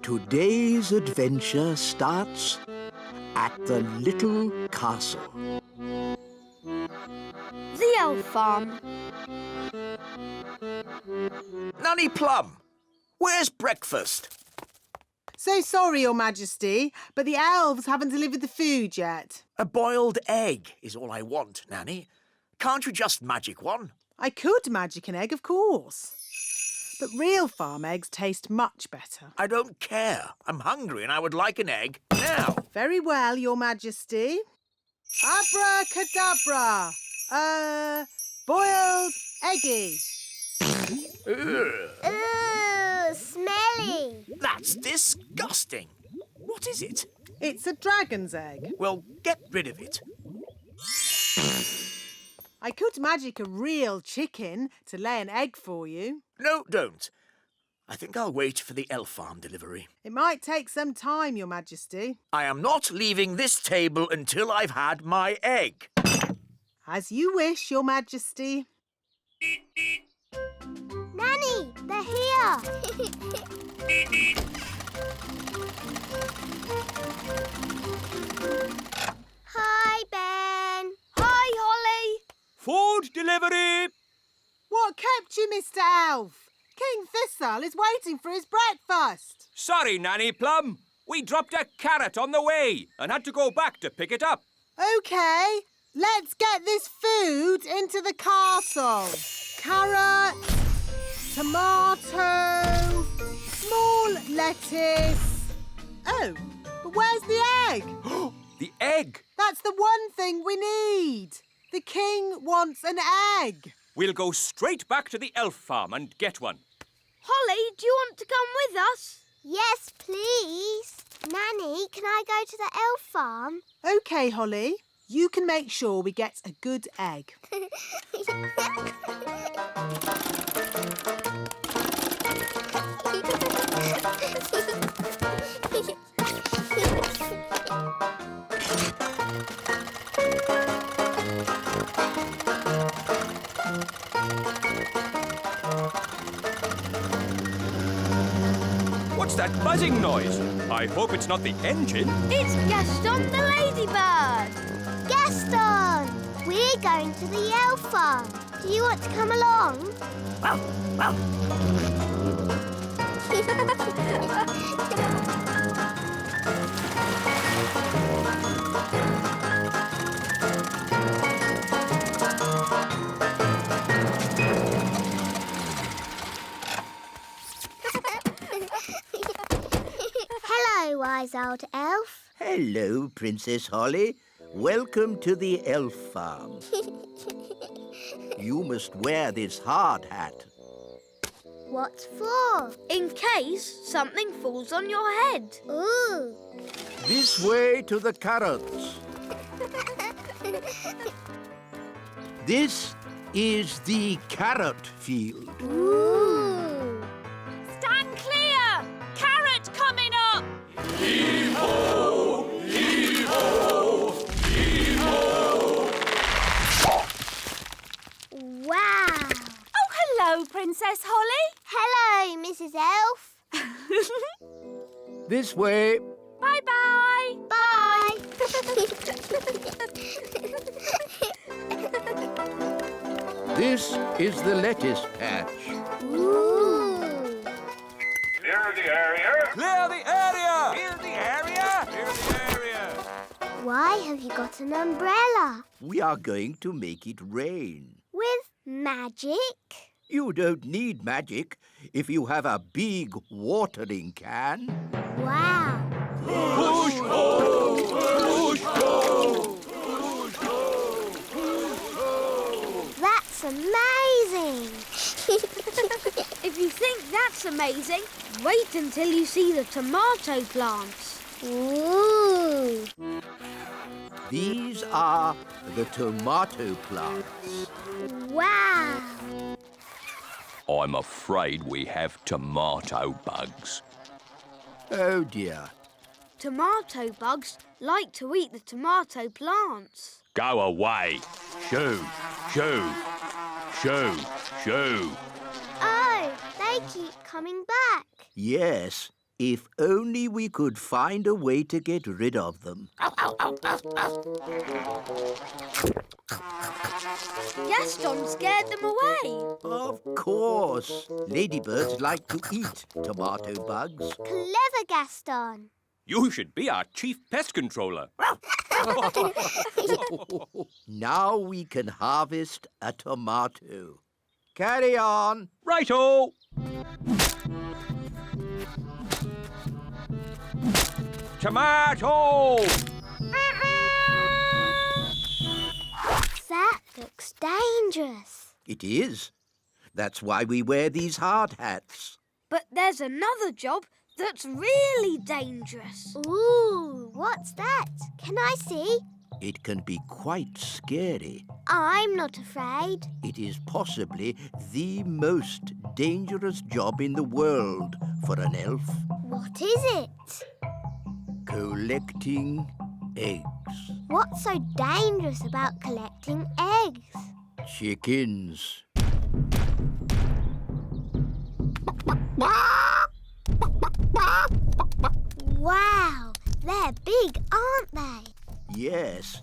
Today's adventure starts at the little castle. The elf farm. Nanny Plum, where's breakfast? So sorry, Your Majesty, but the elves haven't delivered the food yet. A boiled egg is all I want, Nanny. Can't you just magic one? I could magic an egg, of course. But real farm eggs taste much better. I don't care. I'm hungry and I would like an egg now. Very well, Your Majesty. Abracadabra! Boiled eggy. Ugh, Ooh, smelly. that's disgusting. What is it? It's a dragon's egg. Well, get rid of it. I could magic a real chicken to lay an egg for you. No, don't. I think I'll wait for the elf farm delivery. It might take some time, Your Majesty. I am not leaving this table until I've had my egg. As you wish, Your Majesty. Nanny, they're here. Hi, Ben. Hi, Holly. Food delivery! What kept you, Mr. Elf? King Thistle is waiting for his breakfast. Sorry, Nanny Plum. We dropped a carrot on the way and had to go back to pick it up. OK, let's get this food into the castle. Carrot, tomato, small lettuce. Oh, but where's the egg? The egg! That's the one thing we need. The king wants an egg. We'll go straight back to the elf farm and get one. Holly, do you want to come with us? Yes, please. Nanny, can I go to the elf farm? OK, Holly. You can make sure we get a good egg. What's that buzzing noise? I hope it's not the engine. It's Gaston the ladybird. Gaston! We're going to the elf farm. Do you want to come along? Hello, wise old elf. Hello, Princess Holly. Welcome to the elf farm. You must wear this hard hat. What for? In case something falls on your head. Ooh. This way to the carrots. This is the carrot field. Ooh. Stand clear! Carrot coming up! Heave-ho! Heave-ho! Heave-ho! Wow. Oh, hello, Princess Holly. Hello, Mrs. Elf. This way. Bye-bye. Bye. This is the lettuce patch. Ooh. Clear the area. Clear the area! Clear the area! Clear the area! Why have you got an umbrella? We are going to make it rain. With magic? You don't need magic if you have a big watering can. Wow. Push-ho! Push-ho! That's amazing. If you think that's amazing, wait until you see the tomato plants. Ooh. These are the tomato plants. Wow. I'm afraid we have tomato bugs. Oh, dear. Tomato bugs like to eat the tomato plants. Go away. Shoo, shoo, shoo, shoo. Oh, they keep coming back. Yes, If only we could find a way to get rid of them. Gaston scared them away. Of course. Ladybirds like to eat tomato bugs. Clever, Gaston. You should be our chief pest controller. Now we can harvest a tomato. Carry on. Righto! Tomato! That looks dangerous. It is. That's why we wear these hard hats. But there's another job that's really dangerous. Ooh, what's that? Can I see? It can be quite scary. I'm not afraid. It is possibly the most dangerous job in the world for an elf. What is it? Collecting eggs. What's so dangerous about collecting eggs? Chickens. Wow, they're big, aren't they? Yes,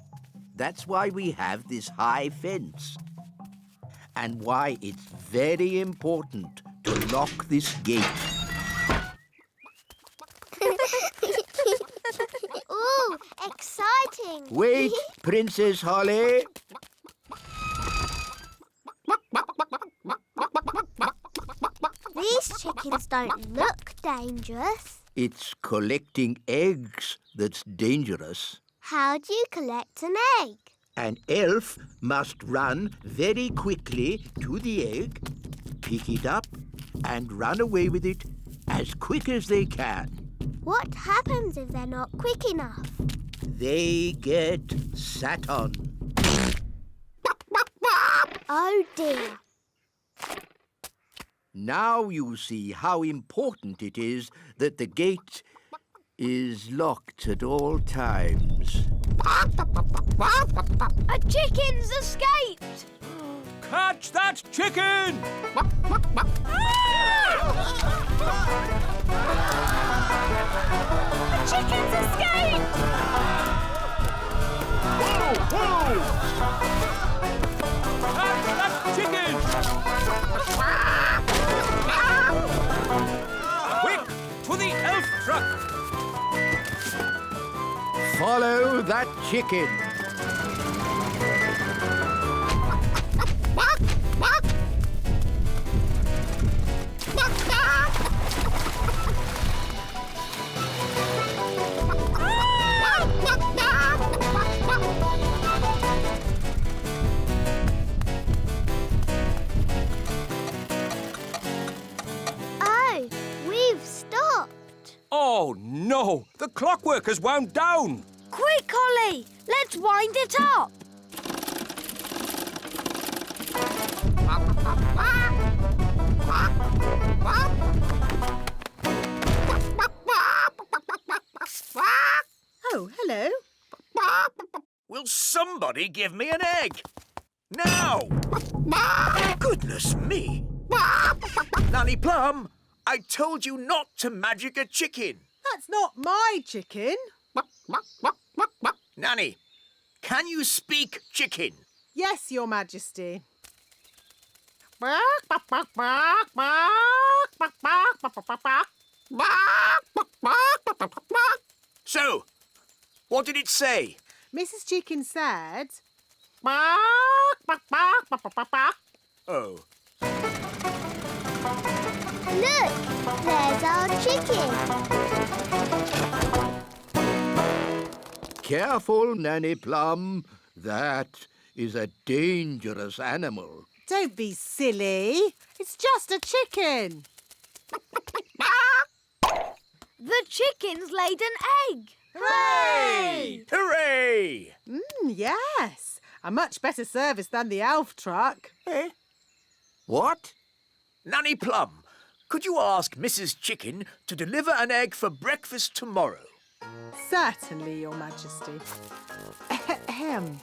that's why we have this high fence. And why it's very important to lock this gate. Ooh, exciting. Wait, Princess Holly. These chickens don't look dangerous. It's collecting eggs that's dangerous. How do you collect an egg? An elf must run very quickly to the egg, pick it up, and run away with it as quick as they can. What happens if they're not quick enough? They get sat on. Oh dear. Now you see how important it is that the gate is locked at all times. A chicken's escaped! Catch that chicken! The chickens escaped! Catch that chicken! Quick, to the elf truck! Follow that chicken. Oh, we've stopped. Oh, no! The clockwork has wound down! Quick, Holly! Let's wind it up! Oh, hello. Will somebody give me an egg? Now! Goodness me! Nanny Plum, I told you not to magic a chicken. That's not my chicken. Nanny, can you speak chicken? Yes, Your Majesty. So, what did it say? Mrs. Chicken said... Oh, Look, there's our chicken. Careful, Nanny Plum. That is a dangerous animal. Don't be silly. It's just a chicken. The chicken's laid an egg! Hooray! hooray! Yes. A much better service than the elf truck. Eh? What? Nanny Plum, could you ask Mrs. Chicken to deliver an egg for breakfast tomorrow? Certainly, Your Majesty. Ahem.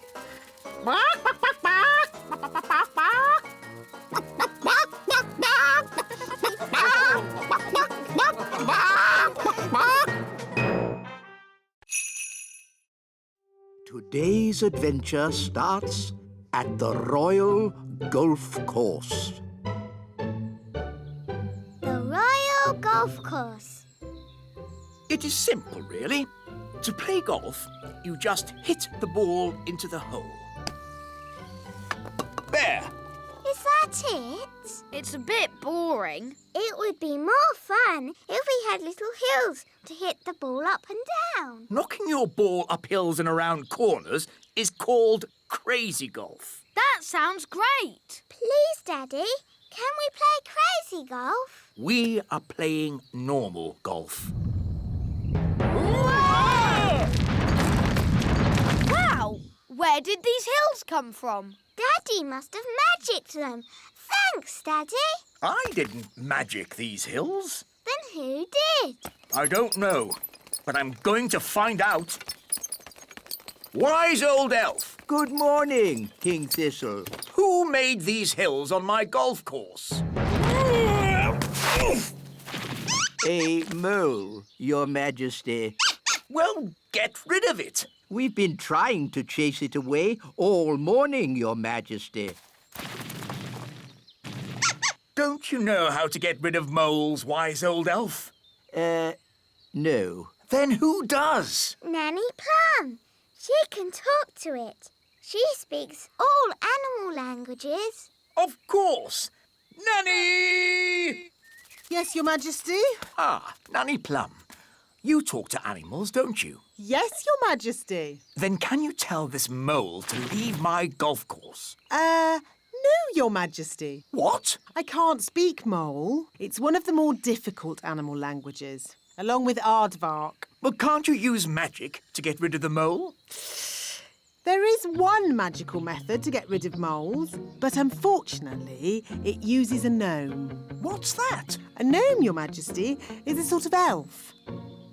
Today's adventure starts at the Royal Golf Course. The Royal Golf Course. It is simple, really. To play golf, you just hit the ball into the hole. There. Is that it? It's a bit boring. It would be more fun if we had little hills to hit the ball up and down. Knocking your ball up hills and around corners is called crazy golf. That sounds great. Please, Daddy, can we play crazy golf? We are playing normal golf. Wow! Where did these hills come from? Daddy must have magicked them. Thanks, Daddy. I didn't magic these hills. Then who did? I don't know, but I'm going to find out. Wise old elf, Good morning, King Thistle. who made these hills on my golf course? A mole, Your Majesty. Well, get rid of it. We've been trying to chase it away all morning, Your Majesty. Don't you know how to get rid of moles, wise old elf? No. Then who does? Nanny Plum. She can talk to it. She speaks all animal languages. Of course. Nanny! Yes, Your Majesty? Ah, Nanny Plum. You talk to animals, don't you? Yes, Your Majesty. Then can you tell this mole to leave my golf course? No, Your Majesty. What? I can't speak mole. It's one of the more difficult animal languages, along with aardvark. Well, can't you use magic to get rid of the mole? There is one magical method to get rid of moles, but unfortunately, it uses a gnome. What's that? A gnome, Your Majesty, is a sort of elf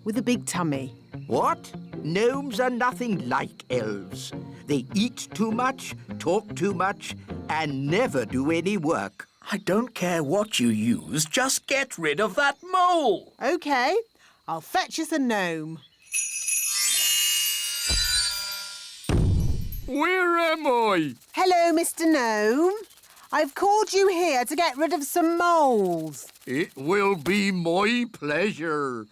with a big tummy. What? Gnomes are nothing like elves. They eat too much, talk too much, and never do any work. I don't care what you use, just get rid of that mole. OK, I'll fetch us a gnome. Where am I? Hello, Mr. Gnome. I've called you here to get rid of some moles. It will be my pleasure.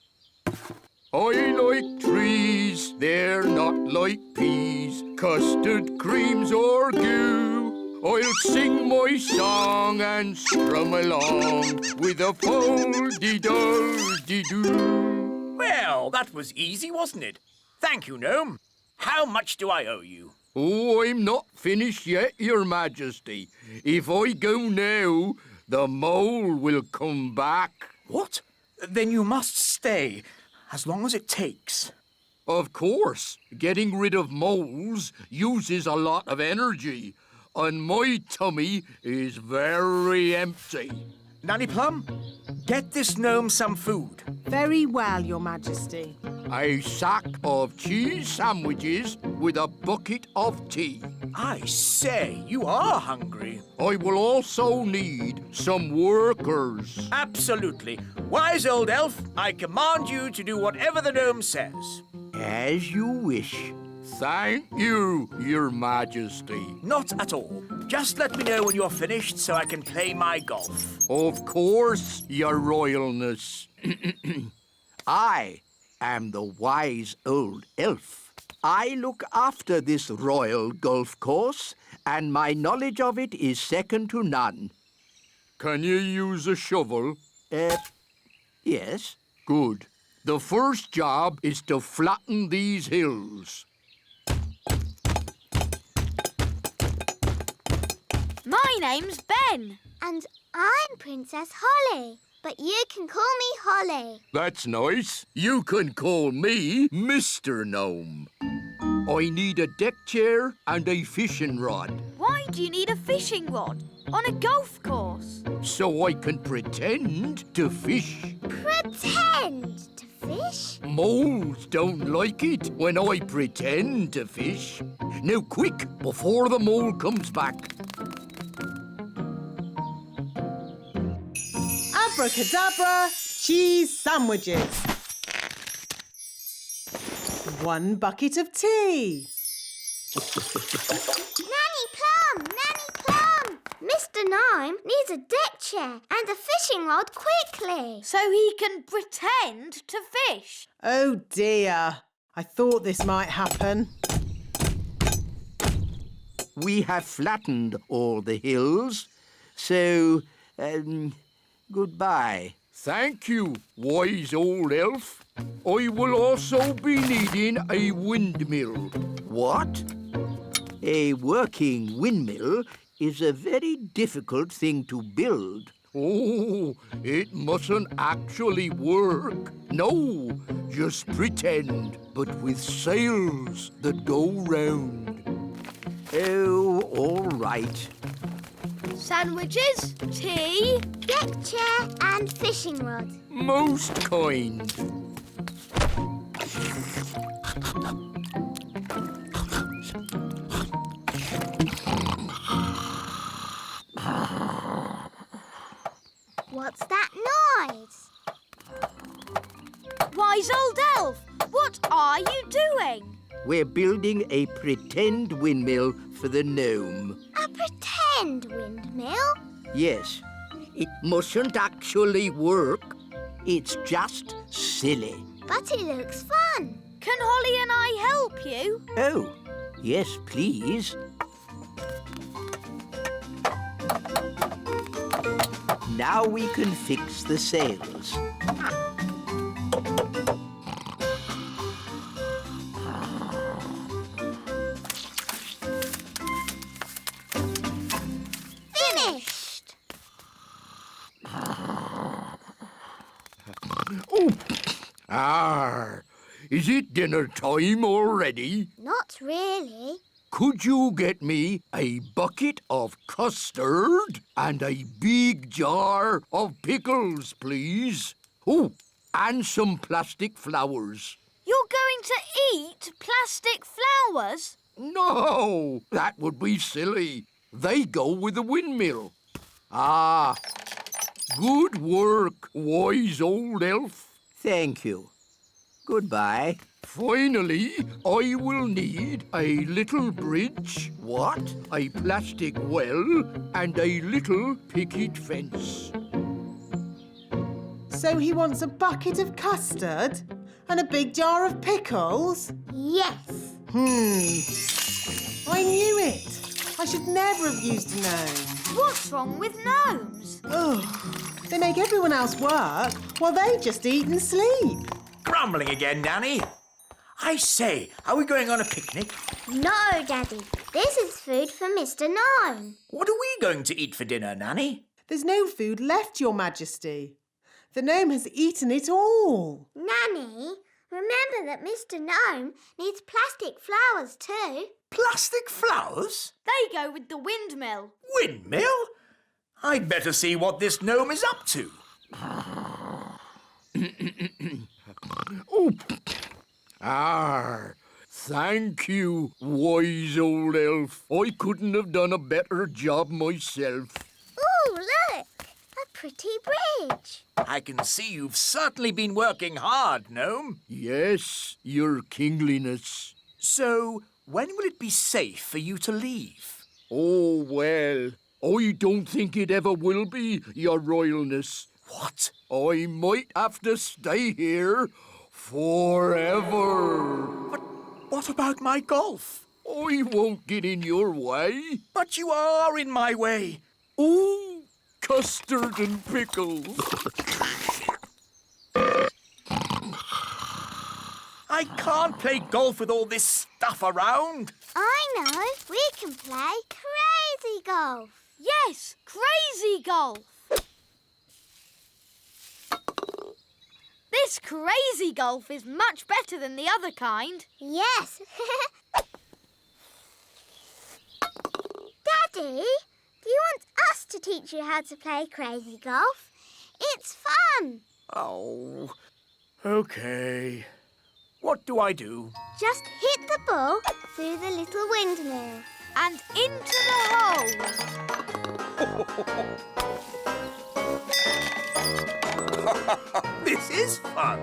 I like trees, they're not like peas, custard creams or goo. I'll sing my song and strum along with a fol-de-dol-de-doo. Well, that was easy, wasn't it? Thank you, Gnome. How much do I owe you? Oh, I'm not finished yet, Your Majesty. If I go now, the mole will come back. What? Then you must stay, as long as it takes. Of course, getting rid of moles uses a lot of energy, and my tummy is very empty. Nanny Plum, get this gnome some food. Very well, Your Majesty. A sack of cheese sandwiches with a bucket of tea. I say, you are hungry. I will also need some workers. Absolutely. Wise old elf, I command you to do whatever the gnome says. As you wish. Thank you, Your Majesty. Not at all. Just let me know when you're finished so I can play my golf. Of course, Your Royalness. I am the wise old elf. I look after this royal golf course, and my knowledge of it is second to none. Can you use a shovel? Yes. Good. The first job is to flatten these hills. My name's Ben. And I'm Princess Holly, but you can call me Holly. That's nice. You can call me Mr. Gnome. I need a deck chair and a fishing rod, Why do you need a fishing rod on a golf course? so I can pretend to fish. Pretend to fish? Moles don't like it when I pretend to fish. Now quick, before the mole comes back. Abracadabra, cheese sandwiches. 1 bucket of tea. Nanny Plum! Nanny Plum! Mr. Gnome needs a deck chair and a fishing rod quickly. So he can pretend to fish. Oh dear. I thought this might happen. We have flattened all the hills, so, goodbye. Thank you, wise old elf. I will also be needing a windmill. What? A working windmill is a very difficult thing to build. Oh, it mustn't actually work. No, just pretend, but with sails that go round. Oh, all right. Sandwiches, tea. Deck chair and fishing rod. Most kind. What's that noise? Wise old elf, what are you doing? We're building a pretend windmill for the gnome. A pretend windmill? Yes, it mustn't actually work. It's just silly. But it looks fun. Can Holly and I help you? Oh, yes, please. Now we can fix the sails. Finished! Oh, is it dinner time already? Not really. Could you get me a bucket of custard and a big jar of pickles, please? Oh, and some plastic flowers. You're going to eat plastic flowers? No, that would be silly. They go with the windmill. Ah, good work, wise old elf. Thank you. Goodbye. Finally, I will need a little bridge, What? a plastic well, and a little picket fence. So he wants a bucket of custard and a big jar of pickles? Yes. I knew it. I should never have used a gnome. What's wrong with gnomes? Ugh. They make everyone else work while they just eat and sleep. Grumbling again, Nanny. I say, are we going on a picnic? No, Daddy. This is food for Mr. Gnome. What are we going to eat for dinner, Nanny? There's no food left, Your Majesty. The gnome has eaten it all. Nanny, remember that Mr. Gnome needs plastic flowers too. Plastic flowers? They go with the windmill. Windmill? I'd better see what this gnome is up to. Oh, thank you, wise old elf. I couldn't have done a better job myself. Ooh, look! A pretty bridge. I can see you've certainly been working hard, gnome. Yes, your kingliness. So, when will it be safe for you to leave? Oh, well, I don't think it ever will be, your royalness. What? I might have to stay here forever. But what about my golf? I won't get in your way. But you are in my way. Ooh, custard and pickles. I can't play golf with all this stuff around. I know. We can play crazy golf. Yes, crazy golf. This crazy golf is much better than the other kind. Yes. Daddy, do you want us to teach you how to play crazy golf? It's fun. Oh, okay. What do I do? Just hit the ball through the little windmill. And into the hole. This is fun.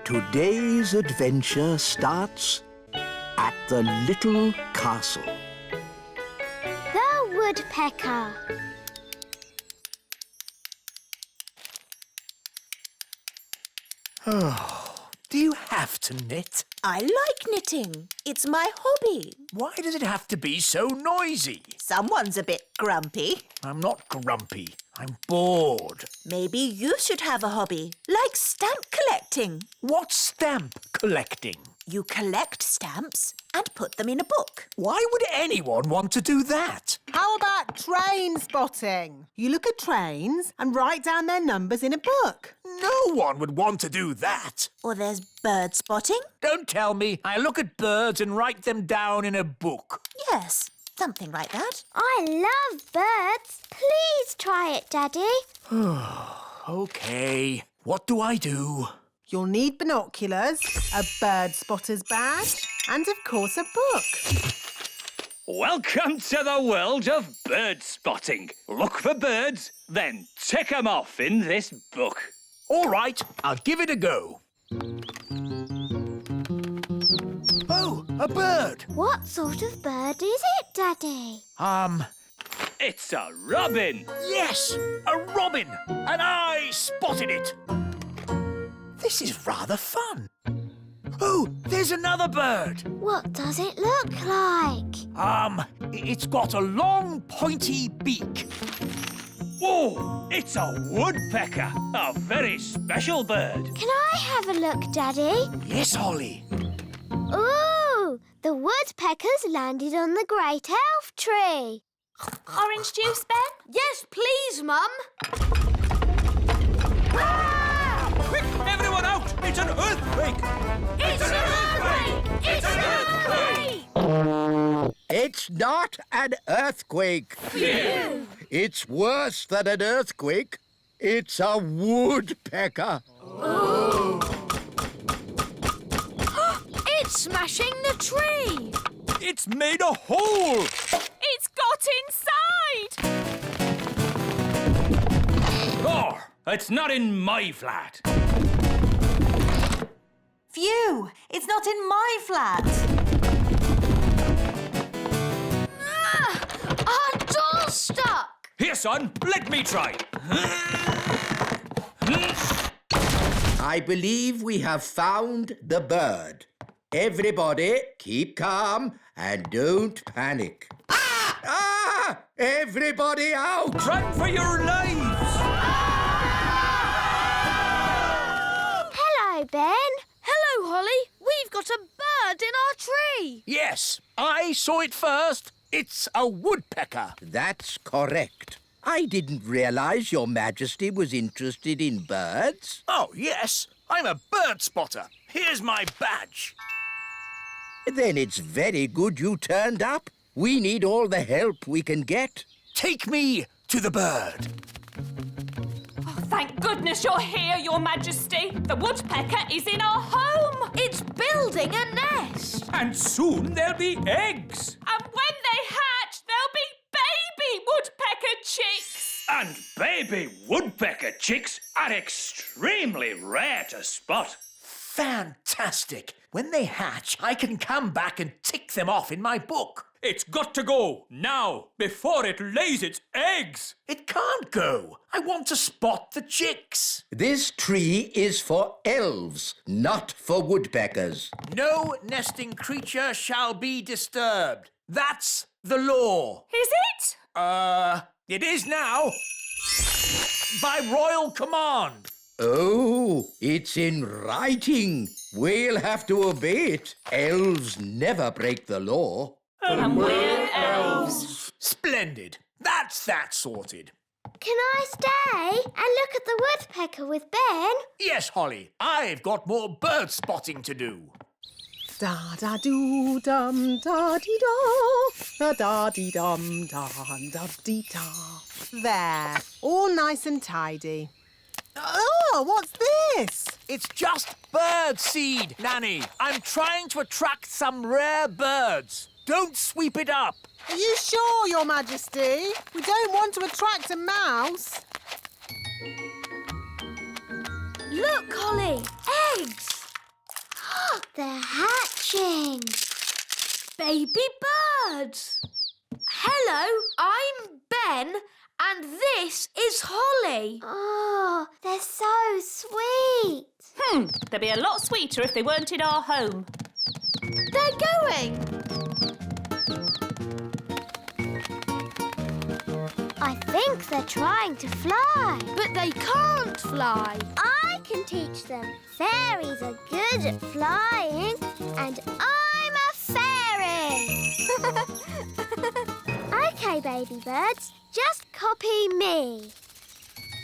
Today's adventure starts at the little castle. The Woodpecker. Do you have to knit? I like knitting. It's my hobby. Why does it have to be so noisy? Someone's a bit grumpy. I'm not grumpy. I'm bored. Maybe you should have a hobby, like stamp collecting. What's stamp collecting? You collect stamps and put them in a book. Why would anyone want to do that? How about train spotting? You look at trains and write down their numbers in a book. No one would want to do that. Or there's bird spotting. Don't tell me I look at birds and write them down in a book. Yes, something like that. I love birds. Please try it, Daddy. OK. What do I do? You'll need binoculars, a bird spotter's badge, and of course a book. Welcome to the world of bird spotting. Look for birds, then tick 'em off in this book. All right, I'll give it a go. Oh, a bird. What sort of bird is it, Daddy? It's a robin. Yes, a robin. And I spotted it. This is rather fun. Oh, there's another bird. What does it look like? It's got a long, pointy beak. Whoa, it's a woodpecker, a very special bird. Can I have a look, Daddy? Yes, Holly. Ooh, the woodpeckers landed on the great elf tree. Orange juice, Ben? Yes, please, Mum. Quick, everyone out! It's an earthquake! It's an earthquake! It's an earthquake! It's not an earthquake. Phew. It's worse than an earthquake. It's a woodpecker. It's smashing the tree. It's made a hole! It's got inside! Oh, it's not in my flat. Phew! It's not in my flat. Our door's stuck. Here, son, let me try. I believe we have found the bird. Everybody, keep calm and don't panic. Ah! Everybody out! Run for your lives! Hello, Ben. Hello, Holly. We've got a bird in our tree. Yes, I saw it first. It's a woodpecker. That's correct. I didn't realize Your Majesty was interested in birds. Oh, yes, I'm a bird spotter. Here's my badge. Then it's very good you turned up. We need all the help we can get. Take me to the bird. Thank goodness you're here, Your Majesty. The woodpecker is in our home. It's building a nest. And soon there'll be eggs. And when they hatch, there'll be baby woodpecker chicks. And baby woodpecker chicks are extremely rare to spot. Fantastic. When they hatch, I can come back and tick them off in my book. It's got to go now, before it lays its eggs. It can't go. I want to spot the chicks. This tree is for elves, not for woodpeckers. No nesting creature shall be disturbed. That's the law. Is it? It is now. By royal command. Oh, it's in writing. We'll have to obey it. Elves never break the law. And we're elves. Splendid. That's that sorted. Can I stay and look at the woodpecker with Ben? Yes, Holly. I've got more bird spotting to do. Da-da-doo-dum, da-dee-da, da-dee-dum, da-da-dee-da. There, all nice and tidy. Oh, what's this? It's just bird seed, Nanny. I'm trying to attract some rare birds. Don't sweep it up. Are you sure, Your Majesty? We don't want to attract a mouse. Look, Holly. Eggs. They're hatching. Baby birds. Hello, I'm Ben, and this is Holly. Oh, they're so sweet. They'd be a lot sweeter if they weren't in our home. They're going. I think they're trying to fly. But they can't fly. I can teach them. Fairies are good at flying, and I'm a fairy. OK, baby birds, just copy me.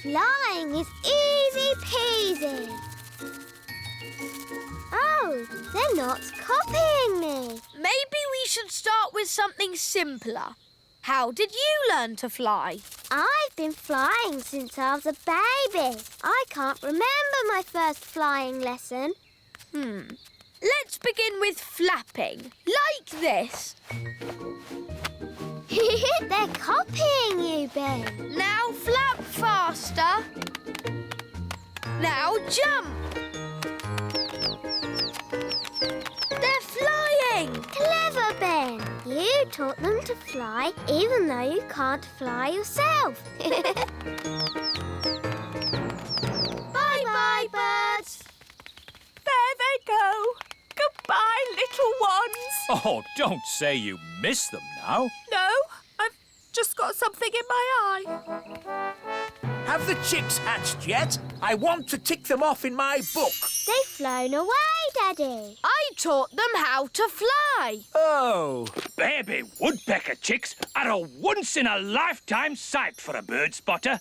Flying is easy peasy. Oh, they're not copying me. Maybe we should start with something simpler. How did you learn to fly? I've been flying since I was a baby. I can't remember my first flying lesson. Let's begin with flapping, like this. They're copying you, Ben. Now flap faster. Now jump. They're flying. Clever, Ben. You taught them to fly even though you can't fly yourself. Bye-bye, birds. There they go. Goodbye, little ones. Oh, don't say you miss them now. No, I've just got something in my eye. Have the chicks hatched yet? I want to tick them off in my book. They've flown away, Daddy. I taught them how to fly. Oh. Baby woodpecker chicks are a once-in-a-lifetime sight for a bird spotter.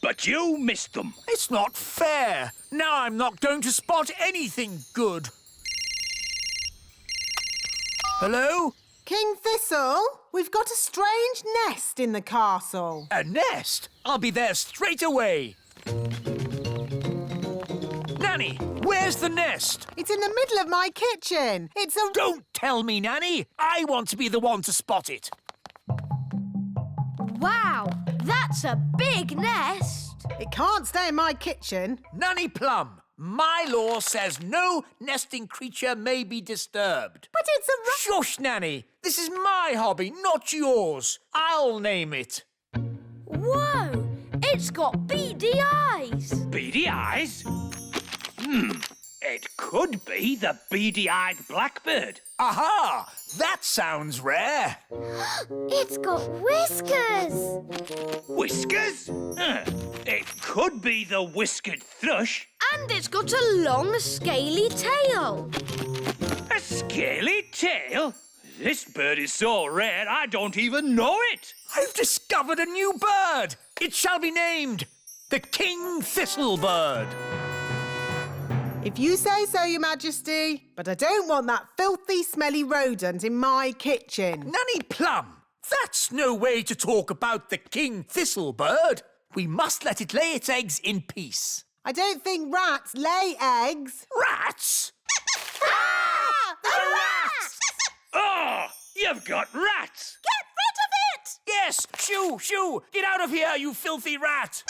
But you missed them. It's not fair. Now I'm not going to spot anything good. Hello? King Thistle, we've got a strange nest in the castle. A nest? I'll be there straight away. Nanny, where's the nest? It's in the middle of my kitchen. It's a... Don't tell me, Nanny. I want to be the one to spot it. Wow, that's a big nest. It can't stay in my kitchen. Nanny Plum, my law says no nesting creature may be disturbed. But it's a... Shush, Nanny. This is my hobby, not yours. I'll name it. Whoa, it's got beady eyes. Beady eyes? It could be the beady-eyed blackbird. Aha! That sounds rare. It's got whiskers. Whiskers? It could be the whiskered thrush. And it's got a long, scaly tail. A scaly tail? This bird is so rare I don't even know it. I've discovered a new bird. It shall be named the King Thistle bird. If you say so, Your Majesty, but I don't want that filthy, smelly rodent in my kitchen. Nanny Plum, that's no way to talk about the King Thistle bird. We must let it lay its eggs in peace. I don't think rats lay eggs. Rats? Ah! The rats! Oh, you've got rats. Get rid of it! Yes, shoo, shoo! Get out of here, you filthy rat!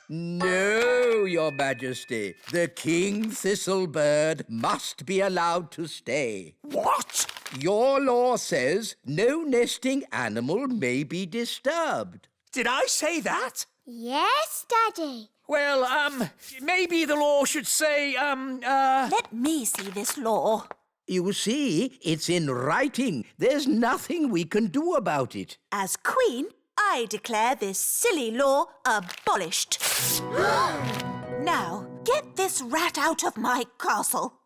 No, Your Majesty. The King Thistle bird must be allowed to stay. What? Your law says no nesting animal may be disturbed. Did I say that? Yes, Daddy. Well, maybe the law should say, Let me see this law. You see, it's in writing. There's nothing we can do about it. As Queen, I declare this silly law abolished. Now, get this rat out of my castle.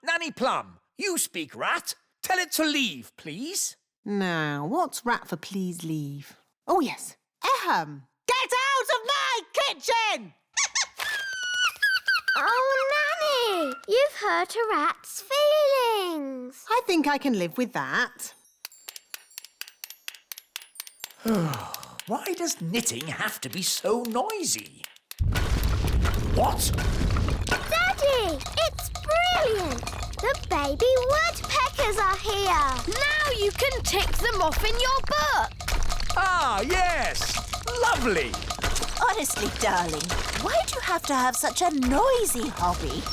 Nanny Plum, you speak rat. Tell it to leave, please. Now, what's rat for please leave? Oh, yes. Ahem. Get out of my kitchen! Oh, Nanny, you've hurt a rat's feelings. I think I can live with that. Why does knitting have to be so noisy? What? Daddy, it's brilliant. The baby woodpeckers are here. Now you can tick them off in your book. Ah, yes. Lovely. Honestly, darling, why do you have to have such a noisy hobby?